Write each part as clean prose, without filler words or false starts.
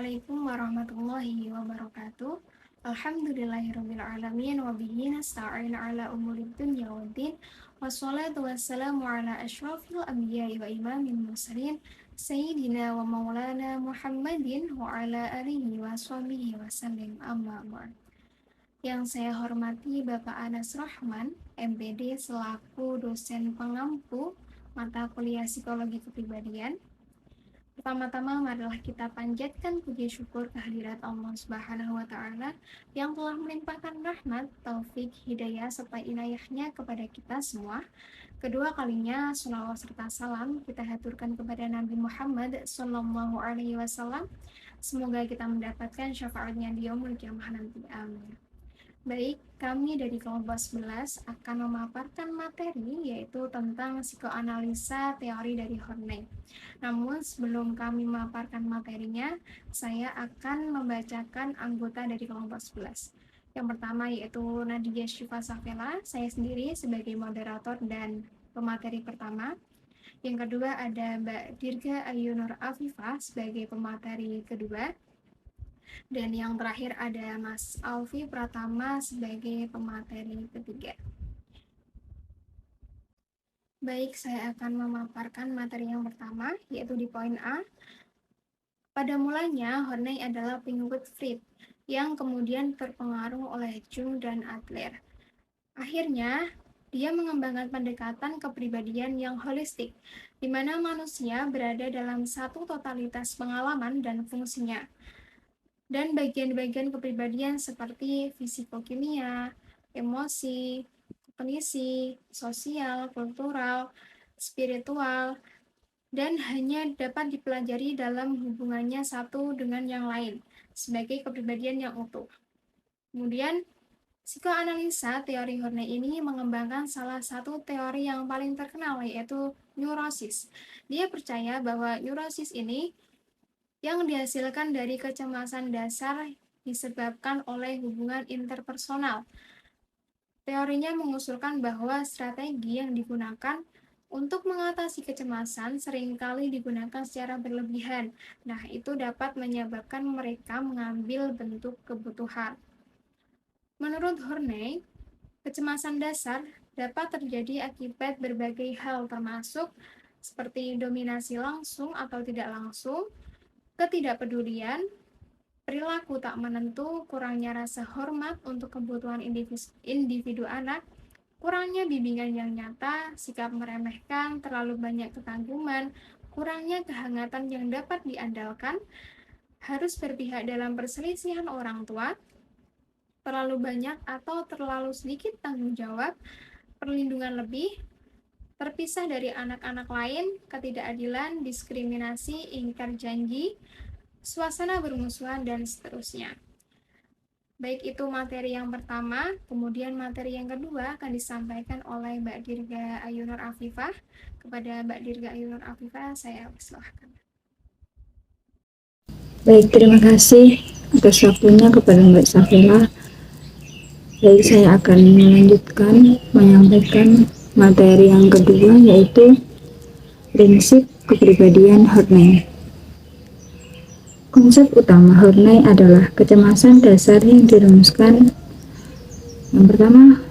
Assalamualaikum warahmatullahi wabarakatuh. Alhamdulillahirrabbilalamin. Wabihi nasta'in ala umurid dunya waddin. Wassalatu wassalamu ala ashrafil anbiya'i wa imamil mursalin Sayyidina wa maulana Muhammadin wa ala alihi wa sahbihi wa sallim, amma ba'd. Yang saya hormati Bapak Anas Rahman, MPD selaku dosen pengampu mata kuliah Psikologi Kepribadian. Pertama-tama marilah kita panjatkan puji syukur kehadirat Allah Subhanahu wa Ta'ala yang telah melimpahkan rahmat, taufik, hidayah serta inayahnya kepada kita semua. Kedua kalinya sholawat serta salam kita haturkan kepada Nabi Muhammad Sallallahu Alaihi Wasallam. Semoga kita mendapatkan syafaatnya di yaumul kiamah nanti. Amin. Baik, kami dari kelompok 11 akan memaparkan materi yaitu tentang psikoanalisa teori dari Horney. Namun sebelum kami memaparkan materinya, saya akan membacakan anggota dari kelompok 11. Yang pertama yaitu Nadia Syifa Safela, saya sendiri sebagai moderator dan pemateri pertama. Yang kedua ada Mbak Dirga Ayu Nur Afifah sebagai pemateri kedua. Dan yang terakhir ada Mas Alfi Pratama sebagai pemateri ketiga. Baik, saya akan memaparkan materi yang pertama, yaitu di poin A. Pada mulanya, Horney adalah pengikut Freud, yang kemudian terpengaruh oleh Jung dan Adler. Akhirnya, dia mengembangkan pendekatan kepribadian yang holistik, di mana manusia berada dalam satu totalitas pengalaman dan fungsinya. Dan bagian-bagian kepribadian seperti fisikokimia, emosi, kognisi, sosial, kultural, spiritual, dan hanya dapat dipelajari dalam hubungannya satu dengan yang lain sebagai kepribadian yang utuh. Kemudian, psikoanalisa teori Horney ini mengembangkan salah satu teori yang paling terkenal yaitu neurosis. Dia percaya bahwa neurosis ini yang dihasilkan dari kecemasan dasar disebabkan oleh hubungan interpersonal. Teorinya mengusulkan bahwa strategi yang digunakan untuk mengatasi kecemasan seringkali digunakan secara berlebihan. Nah, itu dapat menyebabkan mereka mengambil bentuk kebutuhan. Menurut Horney, kecemasan dasar dapat terjadi akibat berbagai hal termasuk seperti dominasi langsung atau tidak langsung, ketidakpedulian, perilaku tak menentu, kurangnya rasa hormat untuk kebutuhan individu anak, kurangnya bimbingan yang nyata, sikap meremehkan, terlalu banyak kekaguman, kurangnya kehangatan yang dapat diandalkan, harus berpihak dalam perselisihan orang tua, terlalu banyak atau terlalu sedikit tanggung jawab, perlindungan lebih, terpisah dari anak-anak lain, ketidakadilan, diskriminasi, ingkar janji, suasana bermusuhan, dan seterusnya. Baik, itu materi yang pertama. Kemudian materi yang kedua akan disampaikan oleh Mbak Dirga Ayu Nur Afifah. Kepada Mbak Dirga Ayu Nur Afifah, saya persilahkan. Baik, terima kasih atas waktunya kepada Mbak Safela. Baik, saya akan melanjutkan menyampaikan materi yang kedua yaitu prinsip kepribadian Horney. Konsep utama Horney adalah kecemasan dasar yang dirumuskan. Yang pertama,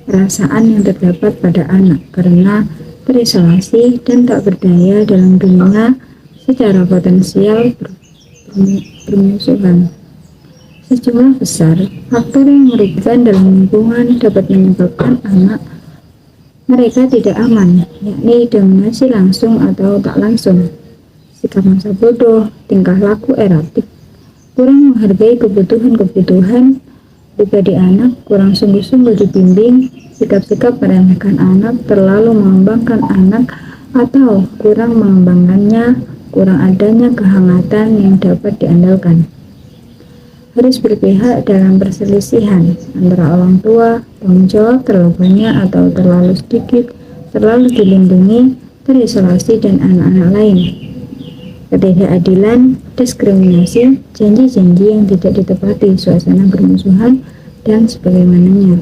perasaan yang terdapat pada anak karena terisolasi dan tak berdaya dalam dunia secara potensial bermusuhan. Sejumlah besar faktor yang merugikan dalam lingkungan dapat menyebabkan anak mereka tidak aman, yakni dominasi langsung atau tak langsung, sikap masa bodoh, tingkah laku eratik, kurang menghargai kebutuhan pribadi anak, kurang sungguh-sungguh dibimbing, sikap-sikap meremehkan anak, terlalu mengembangkan anak atau kurang mengembangkannya, kurang adanya kehangatan yang dapat diandalkan. Harus berpihak dalam perselisihan antara orang tua, tanggung jawab terlalu banyak atau terlalu sedikit, terlalu dilindungi, terisolasi, dan anak-anak lain. Ketidakadilan, diskriminasi, janji-janji yang tidak ditepati, suasana bermusuhan, dan sebagaimananya.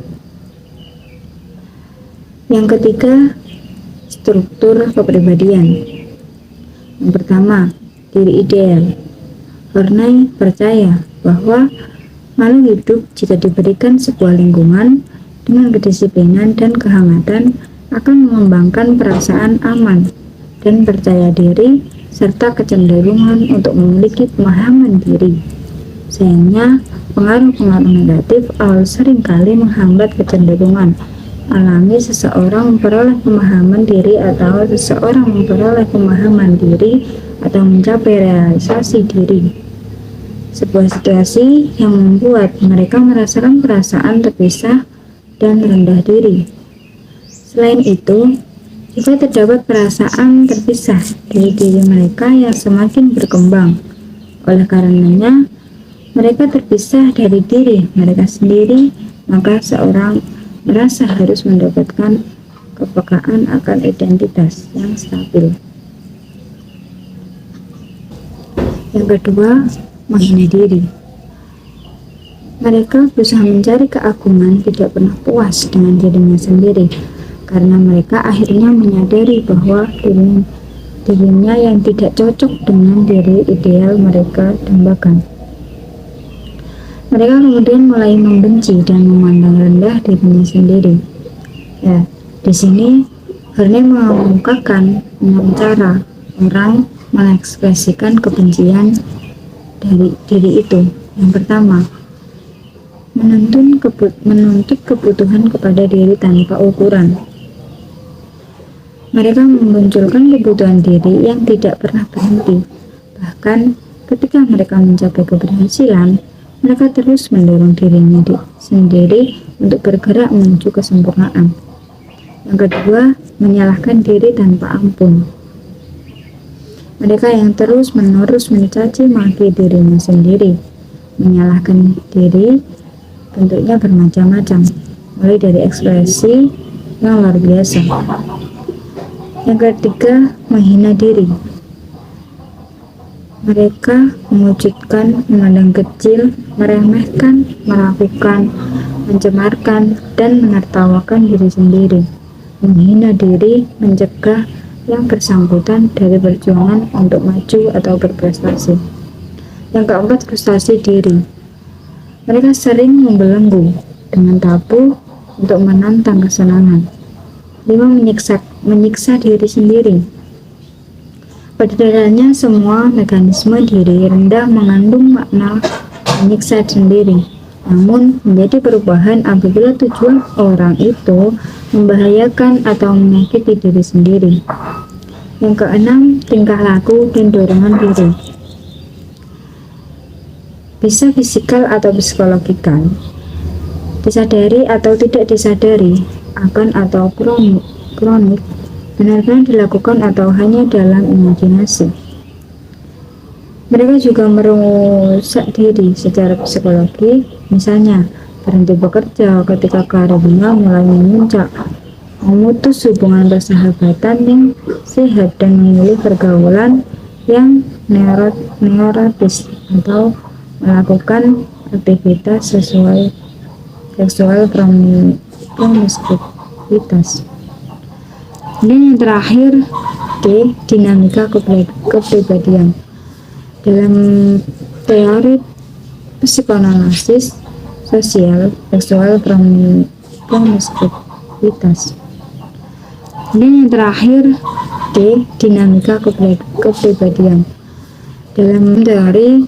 Yang ketiga, struktur kepribadian. Yang pertama, diri ideal. Horney percaya bahwa makhluk hidup jika diberikan sebuah lingkungan dengan kedisiplinan dan kehangatan akan mengembangkan perasaan aman dan percaya diri serta kecenderungan untuk memiliki pemahaman diri. Sayangnya, pengaruh-pengaruh negatif seringkali menghambat kecenderungan alami seseorang memperoleh pemahaman diri atau seseorang memperoleh pemahaman diri atau mencapai realisasi diri. Sebuah situasi yang membuat mereka merasakan perasaan terpisah dan rendah diri. Selain itu, juga terdapat perasaan terpisah dari diri mereka yang semakin berkembang. Oleh karenanya, mereka terpisah dari diri mereka sendiri, maka seorang merasa harus mendapatkan kepekaan akan identitas yang stabil. Yang kedua, menghina diri. Mereka berusaha mencari keagungan, tidak pernah puas dengan dirinya sendiri, karena mereka akhirnya menyadari bahwa dirinya yang tidak cocok dengan diri ideal mereka dambakan. Mereka kemudian mulai membenci dan memandang rendah dirinya sendiri. Ya, di sini Horney mengemukakan 6 cara orang mengekspresikan kebencian dari diri itu. Yang pertama, menuntut kebutuhan kepada diri tanpa ukuran. Mereka memunculkan kebutuhan diri yang tidak pernah berhenti. Bahkan ketika mereka mencapai keberhasilan, mereka terus mendorong dirinya sendiri untuk bergerak menuju kesempurnaan. Yang kedua, menyalahkan diri tanpa ampun. Mereka yang terus-menerus mencaci maki dirinya sendiri, menyalahkan diri bentuknya bermacam-macam, mulai dari ekspresi yang luar biasa. Yang ketiga, menghina diri. Mereka mewujudkan, memandang kecil, meremehkan, meragukan, mencemarkan, dan menertawakan diri sendiri. Menghina diri mencegah yang bersangkutan dari perjuangan untuk maju atau berprestasi. Yang keempat, frustasi diri. Mereka sering membelenggu dengan tabu untuk menantang kesenangan. 5. Menyiksa diri sendiri. Pada dasarnya, semua mekanisme diri rendah mengandung makna menyiksa sendiri. Namun, menjadi perubahan apabila tujuan orang itu membahayakan atau menyakiti diri sendiri. Yang keenam, tingkah laku dan dorongan diri. Bisa fisikal atau psikologikal, disadari atau tidak disadari, akan atau kronik, benar-benar dilakukan atau hanya dalam imajinasi. Mereka juga merusak diri secara psikologi, misalnya berhenti bekerja ketika karirnya mulai memuncak, memutus hubungan persahabatan yang sehat dan memilih pergaulan yang neurotis atau melakukan aktivitas seksual promiskuitas. Dan yang terakhir, D. Dinamika kepribadian. Dalam teori psikoanalisis sosial seksual promiskuitas. Dan yang terakhir, D. Dinamika kepribadian. Dalam teori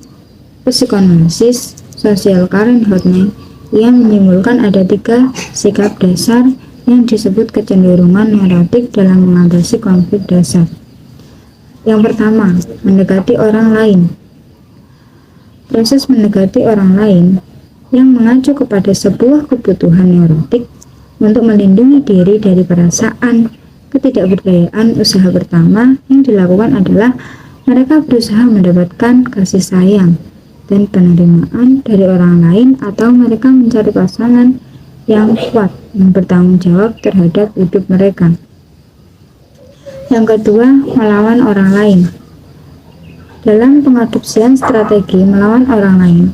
psikoanalisis sosial Karen Horney, ia menyimpulkan ada 3 sikap dasar yang disebut kecenderungan neurotik dalam mengatasi konflik dasar. Yang pertama, mendekati orang lain. Proses mendekati orang lain yang mengacu kepada sebuah kebutuhan neurotik untuk melindungi diri dari perasaan ketidakberdayaan. Usaha pertama yang dilakukan adalah mereka berusaha mendapatkan kasih sayang dan penerimaan dari orang lain, atau mereka mencari pasangan yang kuat yang bertanggung jawab terhadap hidup mereka. Yang kedua, melawan orang lain. Dalam pengadopsian strategi melawan orang lain,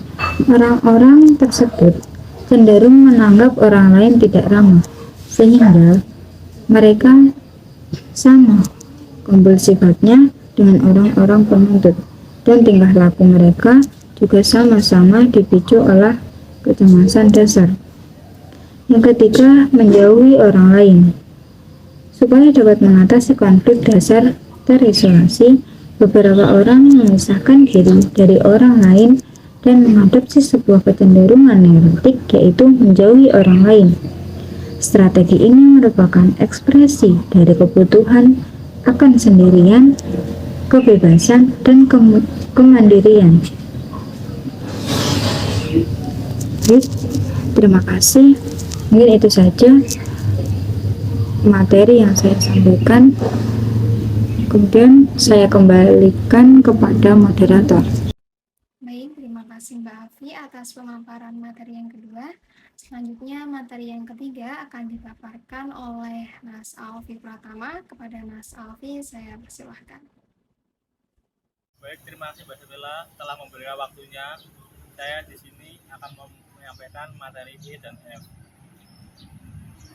orang-orang tersebut cenderung menganggap orang lain tidak ramah, sehingga mereka sama kumpul sifatnya dengan orang-orang penuntut. dan tingkah laku mereka juga sama-sama dipicu oleh kecemasan dasar. Yang ketiga, menjauhi orang lain. Supaya dapat mengatasi konflik dasar terisolasi, beberapa orang memisahkan diri dari orang lain dan mengadopsi sebuah kecenderungan neurotik, yaitu menjauhi orang lain. Strategi ini merupakan ekspresi dari kebutuhan akan sendirian, kebebasan, dan kemandirian. Baik, terima kasih. Mungkin itu saja materi yang saya sampaikan. Kemudian saya kembalikan kepada moderator. Baik, terima kasih Mbak Afi atas pemaparan materi yang kedua. Selanjutnya, materi yang ketiga akan dipaparkan oleh Mas Alfi Pratama. Kepada Mas Alfi, saya persilahkan. Baik, terima kasih Mbak Sibila telah memberikan waktunya. Saya di sini akan menyampaikan materi E dan F.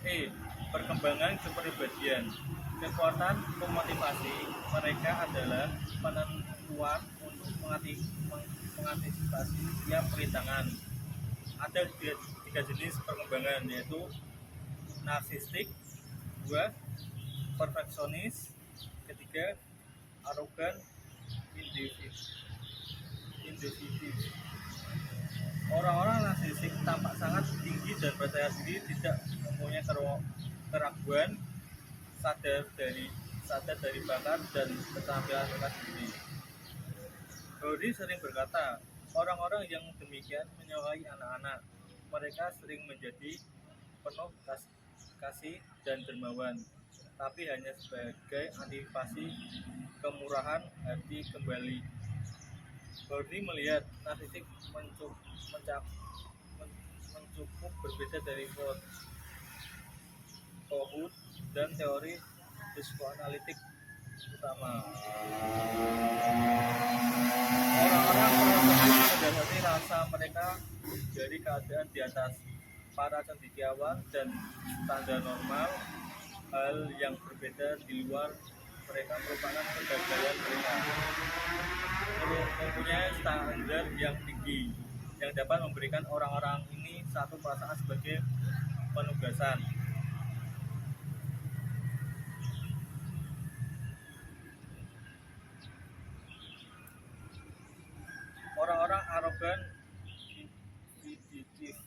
E. Perkembangan kepribadian. Kekuatan pemotivasi mereka adalah penentuan untuk mengantisipasi tiap perintangan. Ada tiga jenis perkembangan, yaitu narsistik, 2. Perfeksionis, ketiga arogan, individu. Orang-orang narsistik tampak sangat tinggi dan percaya diri, tidak mempunyai keraguan, sadar dari bakat dan keterampilan mereka sendiri. Brody sering berkata, orang-orang yang demikian menyukai anak-anak. Mereka sering menjadi penuh kasih dan dermawan, tapi hanya sebagai antisipasi kemurahan hati kembali. Brody melihat narsistik mencukup berbeda dari Kohut dan teori psikoanalitik utama. Orang-orang mendasari rasa mereka dari keadaan di atas para cendekiawan dan standar normal. Hal yang berbeda di luar mereka merupakan kegagalan mereka. Mempunyai standar yang tinggi yang dapat memberikan orang-orang ini satu perasaan sebagai penugasan. Orang-orang arogan intuitif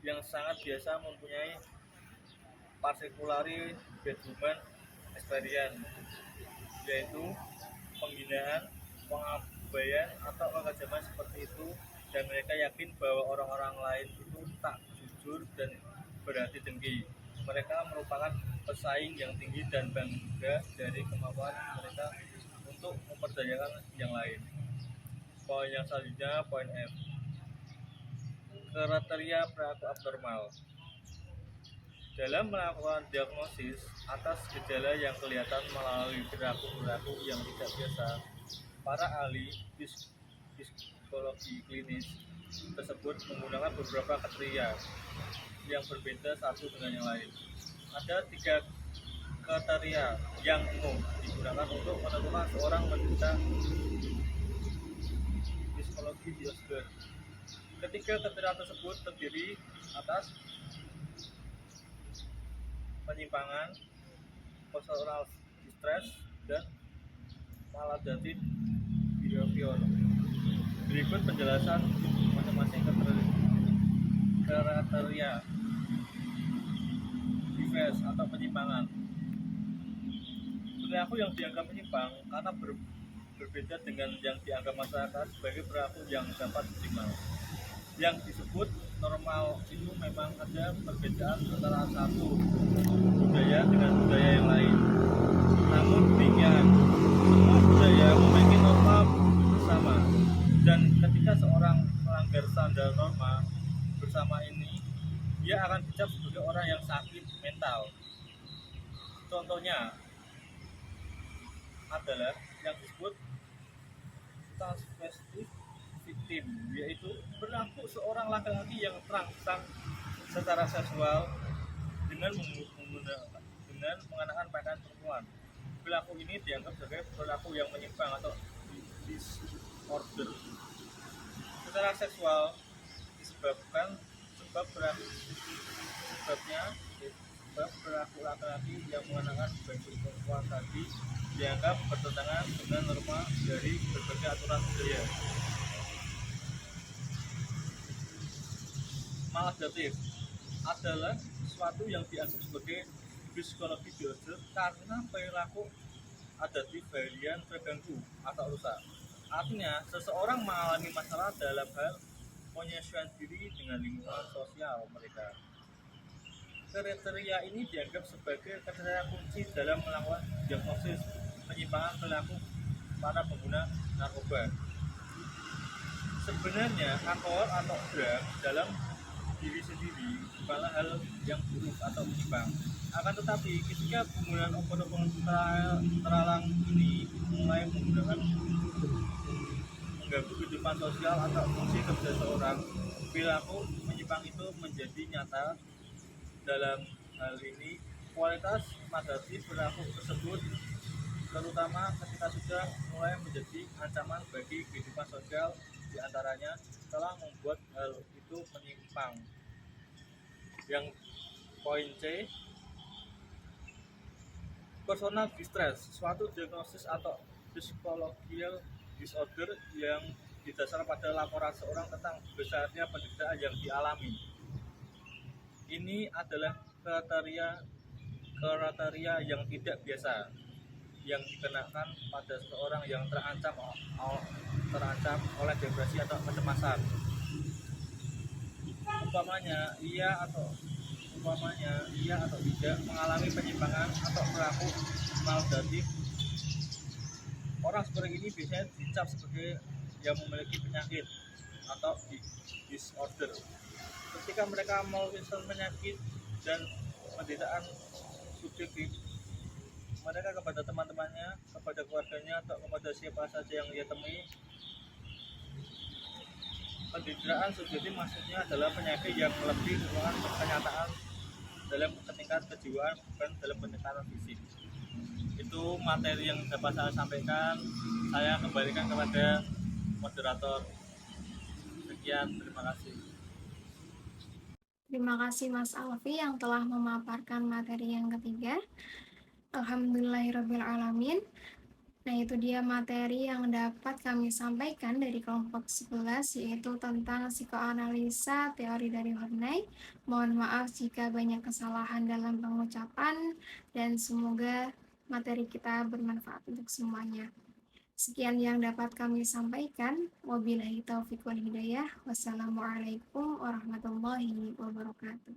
yang sangat biasa mempunyai particularly bad human experience, yaitu penghinaan, pengabaian, atau kekejaman seperti itu, dan mereka yakin bahwa orang-orang lain itu tak jujur dan berhati dengki. Mereka merupakan pesaing yang tinggi dan bangga dari kemampuan mereka untuk memperdayakan yang lain. Poin yang selanjutnya, poin F. Kriteria perilaku abnormal. Dalam melakukan diagnosis atas gejala yang kelihatan melalui perilaku yang tidak biasa, para ahli psikologi klinis tersebut menggunakan beberapa kriteria yang berbeda satu dengan yang lain. Ada 3 kriteria yang umum digunakan untuk menentukan seorang menderita psikologi Asperger. Ketiga kriteria tersebut terdiri atas penyimpangan, personal distress, dan maladaptive behavior. Berikut penjelasan masing-masing kriteria defense atau penyimpangan. Perilaku yang dianggap menyimpang karena berbeda dengan yang dianggap masyarakat sebagai perilaku yang dapat diterima. Yang disebut normal itu memang ada perbedaan antara satu budaya dengan budaya yang lain. Namun demikian, semua budaya memiliki norma bersama, dan ketika seorang melanggar standar norma bersama ini, dia akan dicap sebagai orang yang sakit mental. Contohnya adalah yang disebut transvestit victim, yaitu berlaku seorang laki-laki yang terangsang secara seksual dengan mengenakan pakaian perempuan. Perilaku ini dianggap sebagai perilaku yang menyimpang atau disorder. Secara seksual disebabkan sebab perilaku laki-laki yang mengenakan baju perempuan tadi dianggap bertentangan dengan norma dari berbagai aturan budaya. Maladaptif adalah sesuatu yang dianggap sebagai psikologi disorder karena perilaku adaptif harian terganggu atau rusak. Artinya, seseorang mengalami masalah dalam hal penyesuaian diri dengan lingkungan sosial mereka. Kriteria ini dianggap sebagai kriteria kunci dalam melakukan diagnosis penyimpangan perilaku para pengguna narkoba. Sebenarnya, alkohol atau drum dalam diri sendiri bukanlah hal yang buruk atau menyimpang. Akan tetapi, ketika penggunaan obat-obatan terlarang ini mulai mengganggu kehidupan sosial atau fungsi kerja seseorang, perilaku menyimpang itu menjadi nyata. Dalam hal ini, kualitas negatif perilaku tersebut, terutama ketika sudah mulai menjadi ancaman bagi kehidupan sosial, diantaranya telah membuat hal itu menyimpang. Yang poin C, personal distress, suatu diagnosis atau psychological disorder yang didasarkan pada laporan seorang tentang besarnya penderitaan yang dialami. Ini adalah kriteria yang tidak biasa yang dikenakan pada seseorang yang terancam oleh depresi atau kecemasan. Umpamanya ia atau tidak mengalami penyimpangan atau perilaku maladaptif. Orang seperti ini biasanya dicap sebagai yang memiliki penyakit atau disorder. Ketika mereka melalui penyakit dan penderitaan subjektif, mereka kepada teman-temannya, kepada keluarganya, atau kepada siapa saja yang dia temui, penderitaan subjektif maksudnya adalah penyakit yang lebih merupakan kenyataan dalam tingkat kejiwaan, bukan dalam pendekatan fisik. Itu materi yang dapat saya sampaikan. Saya kembalikan kepada moderator. Sekian, terima kasih. Terima kasih Mas Alfi yang telah memaparkan materi yang ketiga. Alhamdulillahirrabbilalamin. Nah, itu dia materi yang dapat kami sampaikan dari kelompok 11, yaitu tentang psikoanalisa teori dari Horney. Mohon maaf jika banyak kesalahan dalam pengucapan, dan semoga materi kita bermanfaat untuk semuanya. Sekian yang dapat kami sampaikan. Wabillahi taufiq wal hidayah. Wassalamualaikum warahmatullahi wabarakatuh.